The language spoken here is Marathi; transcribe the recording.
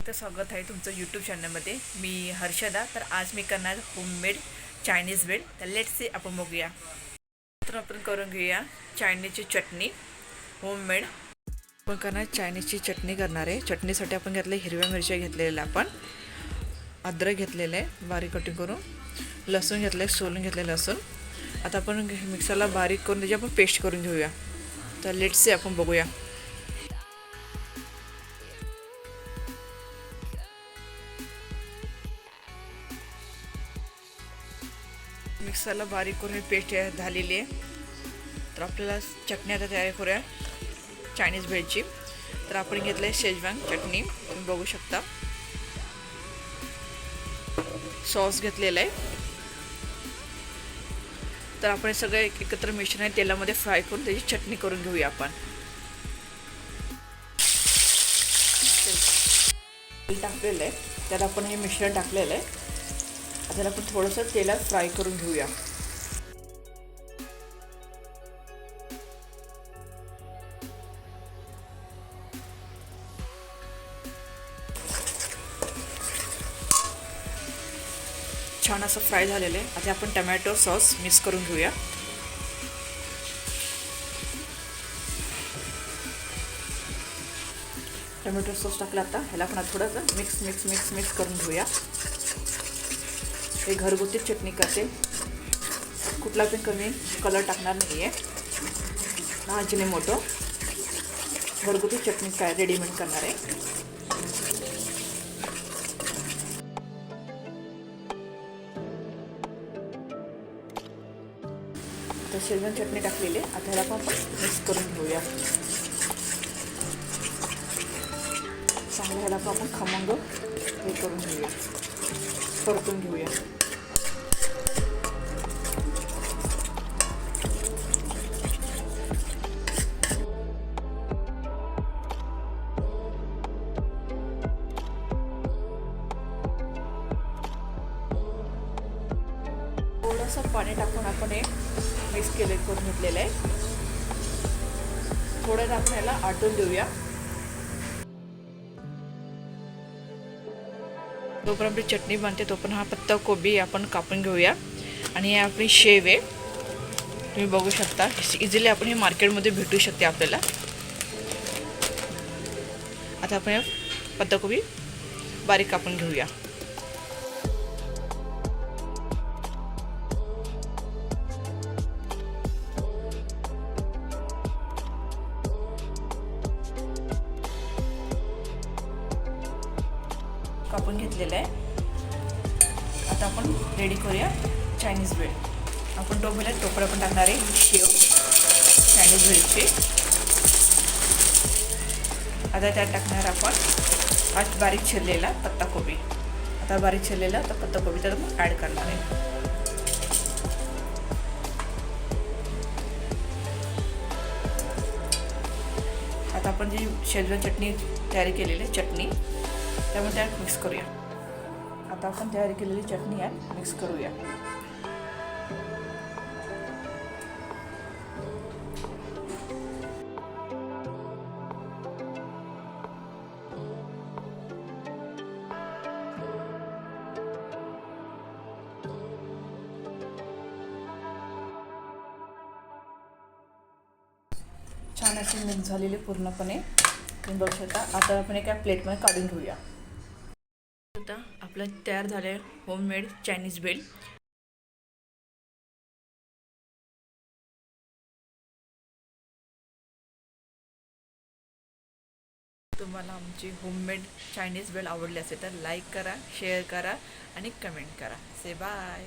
तर स्वागत आहे तुमचं यूट्यूब चॅनलमध्ये. मी हर्षदा. तर आज मी करणार होममेड चायनीज भेळ. तर लेट्स सी आपण बघूया. तर आपण करून घेऊया चायनीजची चटणी होममेड. आपण करणार चायनीजची चटणी करणार आहे. चटणीसाठी आपण घेतले हिरव्या मिरच्या घेतलेल्या, आपण अद्रक घेतलेलं आहे बारीक कटिंग करून, लसूण घेतलं आहे सोलून घेतलेलं लसूण. आता आपण मिक्सरला बारीक करून त्याची आपण पेस्ट करून घेऊया. तर लेट्स सी आपण बघूया. मिक्सरला बारीक करून पेस्ट झालेली आहे. तर आपल्याला चटणी आता तयार करूया चायनीज भेळची. तर आपण घेतलं आहे शेजवान चटणी, तुम्ही बघू शकता. सॉस घेतलेला आहे. तर आपण सगळं एकत्र मिश्रण तेलामध्ये फ्राय करून त्याची चटणी करून घेऊया. आपण तेल टाकलेलं आहे, त्यात आपण हे मिश्रण टाकलेलं आहे. आता आपण थोडंसं तेलात फ्राय करून घेऊया. छान असं फ्राय झालेलं आहे. आता आपण टमॅटो सॉस मिक्स करून घेऊया. टमॅटो सॉस टाकला. आता ह्याला आपण थोडंसं मिक्स करून घेऊया. हे घरगुती चटणी करते, कुठला पण कमी कलर टाकणार नाही आहे. अजिनोमोटो घरगुती चटणी काय रेडीमेड करणार आहे. तर शेजवान चटणी टाकलेली आहे. आता ह्याला आपण मिक्स करून घेऊया. चांगलं ह्याला आपण खमंग हे करून घेऊया, परतून घेऊया. थोडंसं पाणी टाकून आपण हे मिक्स करून घेतलेलं आहे. थोडं आपण ह्याला आटून देऊया. तोपर्यंत आपली चटणी बनते, तोपर्यंत हा पत्ता कोबी आपण कापून घेऊया. आणि हे आपली शेव आहे, तुम्ही बघू शकता. इझिली आपण हे मार्केटमध्ये भेटू शकते आपल्याला. आता आपण पत्ताकोबी बारीक कापून घेऊया. कापून घेतलेलं आहे. आता आपण रेडी करूया चायनीज भेळ. आपण टोपर आपण टाकणार आहे शेव चायनीज भेळची. आता त्यात टाकणार आपण आज बारीक चिरलेला पत्ताकोबी. आता बारीक चिरलेला आता पत्ताकोबी त्यात आपण ॲड करणार आहे. आता आपण जी शेजवान चटणी तयारी केलेली आहे चटणी, त्यामुळे त्यात मिक्स करूया. आता आपण तयारी केलेली चटणी यात मिक्स करूया. छान अशी मिक्स झालेली पूर्णपणे तुम्ही बघू शकता. आता आपण एका प्लेटमध्ये काढून घेऊया. आता आपलं तयार झालं आहे होममेड चायनीज भेळ. तुम्हाला आमची होममेड चायनीज भेळ आवडली असेल तर लाईक करा, शेअर करा आणि कमेंट करा. से बाय.